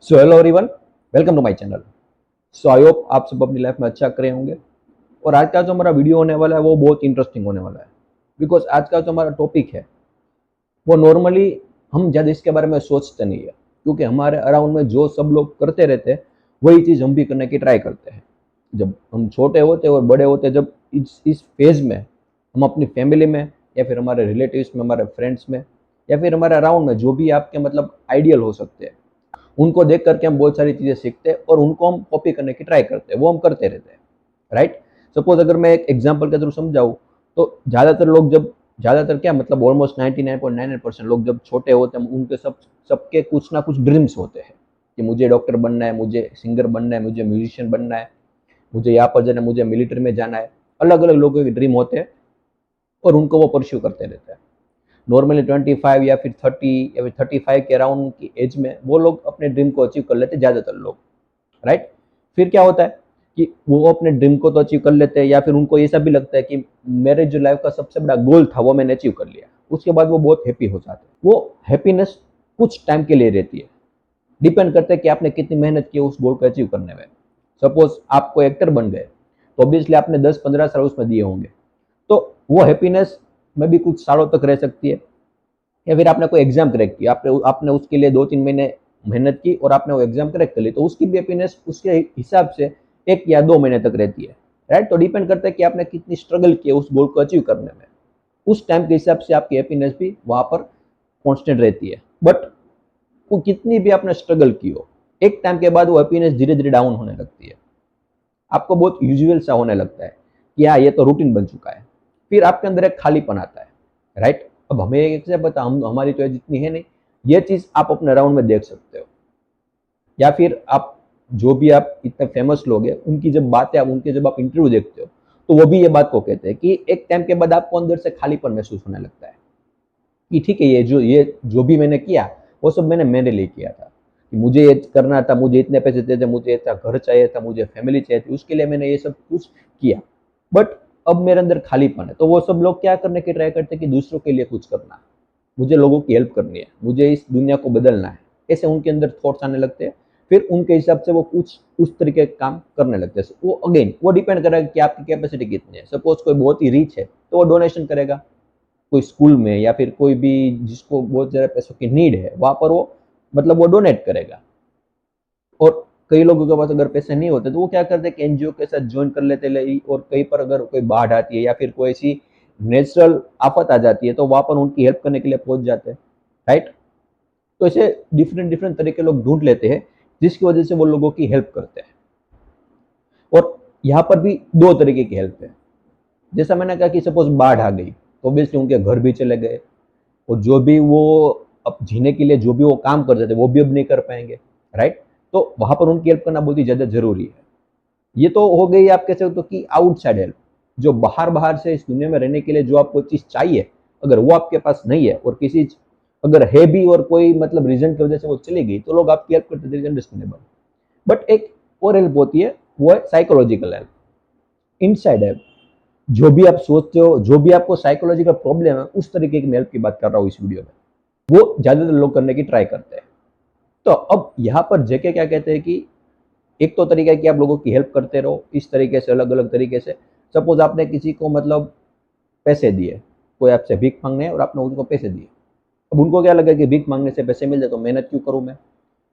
So hello everyone, welcome to my channel. So I hope आप सब अपनी life में अच्छा कर रहे होंगे। और आज का जो हमारा वीडियो होने वाला है वो बहुत इंटरेस्टिंग होने वाला है। बिकॉज आज का जो हमारा टॉपिक है वो नॉर्मली हम ज़्यादा इसके बारे में सोचते नहीं है, क्योंकि हमारे अराउंड में जो सब लोग करते रहते हैं वही चीज़ हम भी करने की ट्राई करते हैं। जब हम छोटे होते और बड़े होते, जब इस फेज में हम अपनी फैमिली में या फिर हमारे रिलेटिव्स में, हमारे फ्रेंड्स में या फिर हमारे अराउंड में जो भी आपके मतलब आइडियल हो सकते हैं, उनको देख करके हम बहुत सारी चीज़ें सीखते हैं और उनको हम कॉपी करने की ट्राई करते हैं, वो हम करते रहते हैं। राइट। सपोज अगर मैं एक एग्जाम्पल के थ्रू समझाऊँ तो ज़्यादातर लोग जब ज़्यादातर क्या मतलब ऑलमोस्ट 99.99% लोग जब छोटे होते हैं उनके सबके कुछ ना कुछ ड्रीम्स होते हैं कि मुझे डॉक्टर बनना है, मुझे सिंगर बनना है, मुझे म्यूजिशियन बनना है, मुझे यहाँ पर जाना है, मुझे मिलिट्री में जाना है। अलग अलग लोगों के ड्रीम होते हैं और उनको वो परस्यू करते रहते हैं। नॉर्मली 25 या फिर 30 या फिर 35 के अराउंड की एज में वो लोग अपने ड्रीम को अचीव कर लेते हैं ज़्यादातर लोग। राइट। फिर क्या होता है कि वो अपने ड्रीम को तो अचीव कर लेते हैं या फिर उनको ऐसा भी लगता है कि मेरे जो लाइफ का सबसे बड़ा गोल था वो मैंने अचीव कर लिया। उसके बाद वो बहुत हैप्पी हो जाते हैं। वो हैप्पीनेस कुछ टाइम के लिए रहती है, डिपेंड करता है कि आपने कितनी मेहनत की उस गोल को अचीव करने में। सपोज आप कोई एक्टर बन गए तो ऑब्वियसली आपने 10-15 साल उसमें दिए होंगे, तो वो हैप्पीनेस में भी कुछ सालों तक रह सकती है। या फिर आपने कोई एग्जाम क्रैक किया, आपने आपने उसके लिए 2-3 महीने मेहनत की और आपने वो एग्जाम क्रैक कर ली, तो उसकी भी हैप्पीनेस उसके हिसाब से 1 या 2 महीने तक रहती है। राइट। तो डिपेंड करता है कि आपने कितनी स्ट्रगल की है उस गोल को अचीव करने में। उस टाइम के हिसाब से आपकी हैप्पीनेस भी वहां पर कॉन्स्टेंट रहती है। बट वो कितनी भी आपने स्ट्रगल की हो, एक टाइम के बाद वो हैप्पीनेस धीरे धीरे डाउन होने लगती है। आपको बहुत यूजुअल सा होने लगता है कि हाँ ये तो रूटीन बन चुका है। फिर आपके अंदर एक खालीपन आता है। राइट। अब हमें एक से पता, हम हमारी तो एज इतनी है नहीं। ये चीज आप अपने राउंड में देख सकते हो। या फिर आप जो भी आप इतने फेमस लोग हैं उनकी जब बातें आप उनके जब आप इंटरव्यू देखते हो तो वो भी ये बात को कहते हैं कि एक टाइम के बाद आपको अंदर से खालीपन महसूस होने लगता है कि ठीक है, ये जो भी मैंने किया वो सब मैंने मेरे लिए किया था। कि मुझे ये करना था, मुझे इतने पैसे देते थे, मुझे इतना घर चाहिए था, मुझे फैमिली चाहिए थी, उसके लिए मैंने ये सब कुछ किया। बट अब मेरे अंदर खालीपन है। तो वो सब लोग क्या करने की ट्राई करते हैं कि दूसरों के लिए कुछ करना, मुझे लोगों की हेल्प करनी है, मुझे इस दुनिया को बदलना है। ऐसे उनके अंदर थॉट्स आने लगते हैं। फिर उनके हिसाब से वो कुछ उस तरीके का काम करने लगते हैं। वो अगेन वो डिपेंड करेगा कि आपकी कैपेसिटी कितनी है। सपोज कोई बहुत ही रिच है तो वो डोनेशन करेगा कोई स्कूल में, या फिर कोई भी जिसको बहुत ज़्यादा पैसों की नीड है वहाँ पर वो मतलब वो डोनेट करेगा। और कई लोगों के पास अगर पैसे नहीं होते तो वो क्या करते हैं कि एनजीओ के साथ ज्वाइन कर लेते हैं। और कहीं पर अगर कोई बाढ़ आती है या फिर कोई ऐसी नेचुरल आफत आ जाती है तो वहाँ पर उनकी हेल्प करने के लिए पहुंच जाते हैं। राइट। तो ऐसे डिफरेंट डिफरेंट तरीके लोग ढूंढ लेते हैं जिसकी वजह से वो लोगों की हेल्प करते हैं। और यहाँ पर भी दो तरीके की हेल्प है। जैसा मैंने कहा कि सपोज बाढ़ आ गई तो ऑब्वियसली उनके घर भी चले गए और जो भी वो अब जीने के लिए जो भी वो काम करते थे वो भी अब नहीं कर पाएंगे। राइट। तो वहां पर उनकी हेल्प करना बहुत ही ज्यादा जरूरी है। ये तो हो गई आप कह सकते हो कि आउटसाइड हेल्प, जो बाहर बाहर से इस दुनिया में रहने के लिए जो आपको चीज चाहिए, अगर वो आपके पास नहीं है और किसी अगर है भी और कोई मतलब रीजन की वजह से वो चली गई तो लोग आपकी हेल्प करते थे, अंडरस्टैंडेबल। बट एक और हेल्प होती है, वो है साइकोलॉजिकल हेल्प, इनसाइड हेल्प। जो भी आप सोचते हो, जो भी आपको साइकोलॉजिकल प्रॉब्लम है, उस तरीके की हेल्प की बात कर रहा हूँ इस वीडियो में। वो ज्यादातर लोग करने की ट्राई करते हैं। तो अब यहाँ पर जेके क्या कहते हैं कि एक तो तरीका है कि आप लोगों की हेल्प करते रहो इस तरीके से, अलग अलग तरीके से। सपोज आपने किसी को मतलब पैसे दिए, कोई आपसे भीख मांगने है और आपने उनको पैसे दिए। अब उनको क्या लगा कि भीख मांगने से पैसे मिल जाए तो मेहनत क्यों करूं मैं।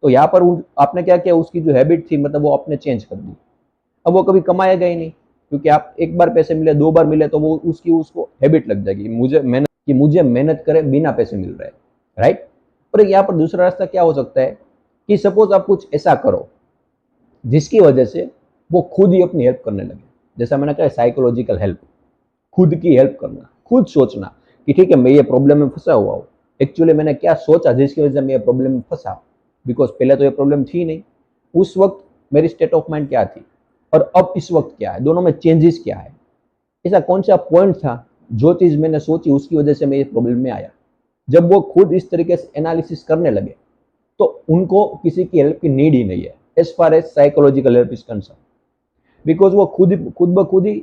तो यहाँ पर आपने क्या किया, उसकी जो हैबिट थी मतलब वो आपने चेंज कर दी। अब वो कभी कमाएगा ही नहीं, क्योंकि आप एक बार पैसे मिले, 2 बार मिले तो वो उसकी उसको हैबिट लग जाएगी मुझे मेहनत करे बिना पैसे मिल रहे। राइट। और यहाँ पर दूसरा रास्ता क्या हो सकता है कि सपोज आप कुछ ऐसा करो जिसकी वजह से वो खुद ही अपनी हेल्प करने लगे। जैसा मैंने कहा साइकोलॉजिकल हेल्प, खुद की हेल्प करना, खुद सोचना कि ठीक है मैं ये प्रॉब्लम में फंसा हुआ हूँ, एक्चुअली मैंने क्या सोचा जिसकी वजह से मैं ये प्रॉब्लम में फंसा। बिकॉज पहले तो ये प्रॉब्लम थी नहीं। उस वक्त मेरी स्टेट ऑफ माइंड क्या थी और अब इस वक्त क्या है, दोनों में चेंजेस क्या है। ऐसा कौन सा पॉइंट था जो चीज मैंने सोची उसकी वजह से मैं ये प्रॉब्लम में आया। जब वो खुद इस तरीके से एनालिसिस करने लगे तो उनको किसी की हेल्प की नीड ही नहीं है as far as psychological help is concern. Because वो खुद ब खुद ही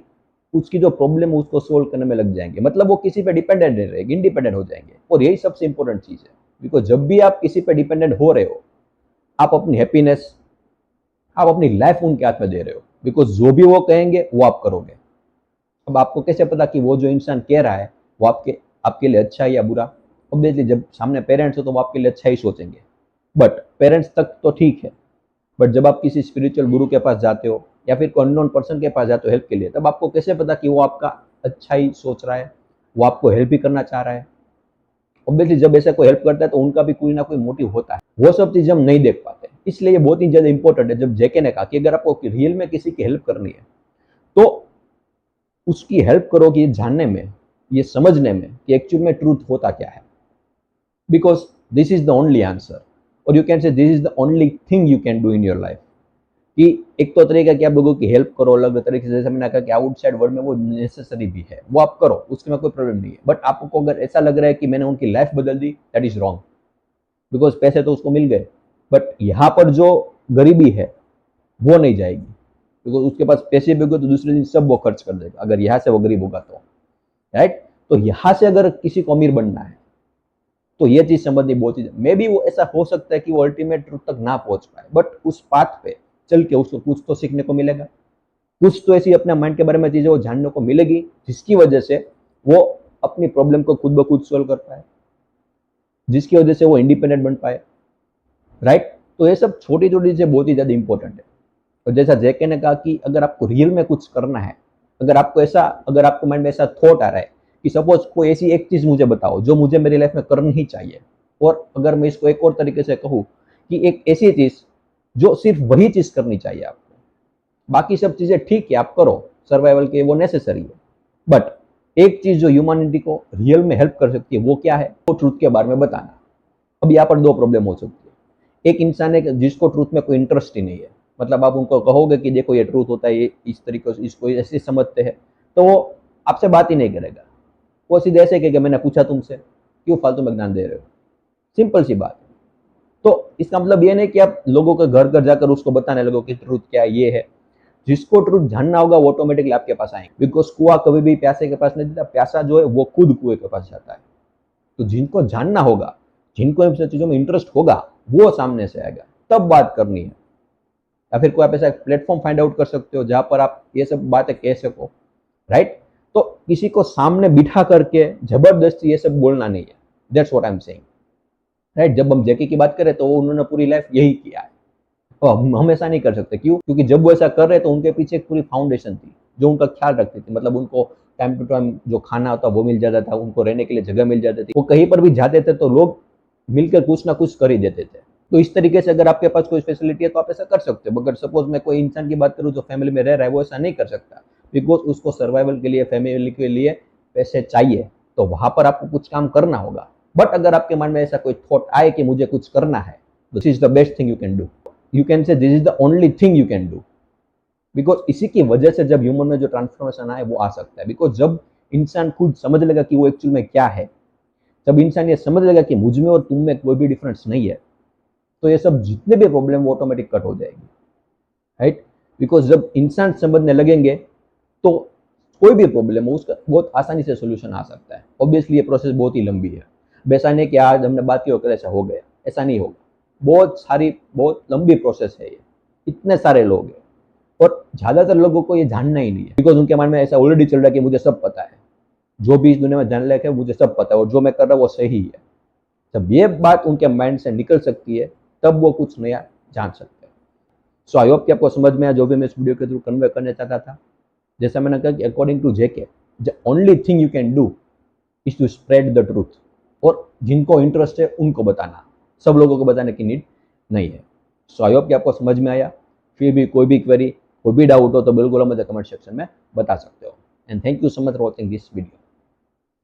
उसकी जो प्रॉब्लम है उसको सोल्व करने में लग जाएंगे। मतलब वो किसी पे डिपेंडेंट नहीं रहेंगे, इंडिपेंडेंट हो जाएंगे। और यही सबसे इंपॉर्टेंट चीज है। बिकॉज जब भी आप किसी पे डिपेंडेंट हो रहे हो आप अपनी हैप्पीनेस, आप अपनी लाइफ उनके हाथ में दे रहे हो, बिकॉज जो भी वो कहेंगे वो आप करोगे। अब आपको कैसे पता कि वो जो इंसान कह रहा है वो आपके आपके लिए अच्छा है या बुरा? ऑब्वियसली जब सामने पेरेंट्स हो तो वो आपके लिए अच्छा ही सोचेंगे, बट पेरेंट्स तक तो ठीक है। बट जब आप किसी स्पिरिचुअल गुरु के पास जाते हो या फिर कोई अननोन पर्सन के पास जाते हो हेल्प के लिए, तब आपको कैसे पता कि वो आपका अच्छा ही सोच रहा है, वो आपको हेल्प ही करना चाह रहा है? ऑब्वियसली जब ऐसा कोई हेल्प करता है तो उनका भी कोई ना कोई मोटिव होता है, वो सब चीज़ हम नहीं देख पाते। इसलिए ये बहुत ही ज़्यादा इंपॉर्टेंट है। जब जेके ने कहा कि अगर आपको रियल में किसी की हेल्प करनी है तो उसकी हेल्प करोगे ये जानने में, ये समझने में कि एक्चुअल में ट्रूथ होता क्या है, because this is the only answer, और you can say this is the only thing you can do in your life. कि एक तो तरीका कि आप लोगों की हेल्प करो अलग तरीके से, जैसे मैंने कहा कि आउटसाइड वर्ल्ड में वो नेसेसरी भी है, वो आप करो, उसके में कोई प्रॉब्लम नहीं है। बट आपको अगर ऐसा लग रहा है कि मैंने उनकी लाइफ बदल दी, दैट इज रॉन्ग, बिकॉज पैसे तो उसको मिल गए, बट यहाँ पर जो गरीबी है वो नहीं जाएगी, बिकॉज उसके पास पैसे भी होंगे तो दूसरे दिन सब वो खर्च कर देगा, अगर यहाँ से वो गरीब होगा तो, राइट? तो यहाँ से अगर किसी को अमीर बनना है तो ये चीज समझनी बहुत ही, मे बी वो ऐसा हो सकता है कि वो अल्टीमेट ट्रुथ तक ना पहुंच पाए, बट उस पाथ पे चल के उसको कुछ तो सीखने को मिलेगा, कुछ तो ऐसी अपने माइंड के बारे में चीजें वो जानने को मिलेगी जिसकी वजह से वो अपनी प्रॉब्लम को खुद ब खुद सोल्व कर पाए, जिसकी वजह से वो इंडिपेंडेंट बन पाए, राइट? तो ये सब छोटी छोटी चीजें बहुत ही ज्यादा इंपॉर्टेंट है। और जैसा जेके ने कहा कि अगर आपको रियल में कुछ करना है, अगर आपको माइंड में ऐसा थॉट आ रहा है कि सपोज कोई ऐसी एक चीज मुझे बताओ जो मुझे मेरी लाइफ में करनी ही चाहिए, और अगर मैं इसको एक और तरीके से कहूँ कि एक ऐसी चीज जो सिर्फ वही चीज करनी चाहिए आपको, बाकी सब चीजें ठीक है आप करो, सर्वाइवल के वो नेसेसरी है, बट एक चीज जो ह्यूमैनिटी को रियल में हेल्प कर सकती है वो क्या है? वो ट्रूथ के बारे में बताना। अब यहाँ पर दो प्रॉब्लम हो सकती है। एक इंसान है जिसको ट्रूथ में कोई इंटरेस्ट ही नहीं है, मतलब आप उनको कहोगे कि देखो ये ट्रूथ होता है, ये इस तरीके से इसको ऐसे समझते हैं, तो वो आपसे बात ही नहीं करेगा। वो सीधे ऐसे कहेगा मैंने पूछा तुमसे, क्यों फालतू में ज्ञान दे रहे हो? सिंपल सी बात। तो इसका मतलब ये नहीं कि आप लोगों के घर घर जाकर उसको बताने लगो कि ट्रूथ क्या है, ये है। जिसको ट्रूथ जानना होगा वो ऑटोमेटिकली आपके पास आएंगे, बिकॉज कुआं कभी भी प्यासे के पास नहीं जाता, प्यासा जो है वो खुद कुएं के पास जाता है। तो जिनको जानना होगा, जिनको इन सब चीजों में इंटरेस्ट होगा, वो सामने से आएगा, तब बात करनी है। या फिर कोई आप ऐसा प्लेटफॉर्म फाइंड आउट कर सकते हो जहां पर आप ये सब बातें कह सको, राइट? तो किसी को सामने बिठा करके जबरदस्ती ये सब बोलना नहीं है, that's what I am saying, right? जब हम जेके की बात करें तो उन्होंने पूरी लाइफ यही किया है, तो हम ऐसा नहीं कर सकते। क्यों? क्योंकि जब वो ऐसा कर रहे तो उनके पीछे एक पूरी फाउंडेशन थी जो उनका ख्याल रखती थी, मतलब उनको टाइम टू टाइम जो खाना होता वो मिल जाता था, उनको रहने के लिए जगह मिल जाती थी, वो कहीं पर भी जाते थे तो लोग मिलकर कुछ ना कुछ कर ही देते थे। तो इस तरीके से अगर आपके पास कोई फैसिलिटी है तो आप ऐसा कर सकते हो। अगर सपोज मैं कोई इंसान की बात करूँ जो फैमिली में रह रहा है, वो ऐसा नहीं कर सकता, बिकॉज उसको सर्वाइवल के लिए, फैमिली के लिए पैसे चाहिए, तो वहां पर आपको कुछ काम करना होगा। बट अगर आपके मन में ऐसा कोई थॉट आए कि मुझे कुछ करना है, this is the best thing you can do, you can say this is the only thing you can do, because इसी की वजह से जब ह्यूमन में जो ट्रांसफॉर्मेशन आए वो आ सकता है। बिकॉज जब इंसान खुद समझ लेगा कि वो एक्चुअल में क्या है, जब इंसान ये समझ लेगा कि मुझ में और तुम में कोई भी डिफरेंस नहीं है, तो ये सब जितने भी प्रॉब्लम वो ऑटोमेटिक कट हो जाएगी, राइट? बिकॉज जब इंसान समझने लगेंगे तो कोई भी प्रॉब्लम हो उसका बहुत आसानी से सोल्यूशन आ सकता है। ऑब्वियसली ये प्रोसेस बहुत ही लंबी है, वैसा नहीं कि आज हमने बात की होकर ऐसा हो गया, ऐसा नहीं होगा। बहुत लंबी प्रोसेस है ये, इतने सारे लोग हैं, और ज्यादातर लोगों को ये जानना ही नहीं है, बिकॉज उनके मन में ऐसा ऑलरेडी चल रहा है कि मुझे सब पता है, जो भी इस दुनिया में जानने लायक है मुझे सब पता है, और जो मैं कर रहा हूँ वो सही है। जब ये बात उनके माइंड से निकल सकती है तब वो कुछ नया जान सकते हैं। सो आई होप कि आपको समझ में आया जो भी मैं इस वीडियो के थ्रू कन्वे करना चाहता था। जैसा मैंने कहा कि according to JK, the only thing you can do is to spread the truth, और जिनको इंटरेस्ट है उनको बताना, सब लोगों को बताने की नीड नहीं है। सो आई होप कि आपको समझ में आया। फिर भी कोई भी क्वेरी, कोई भी डाउट हो तो बिल्कुल मुझे कमेंट सेक्शन में बता सकते हो। And thank you so much for watching this video.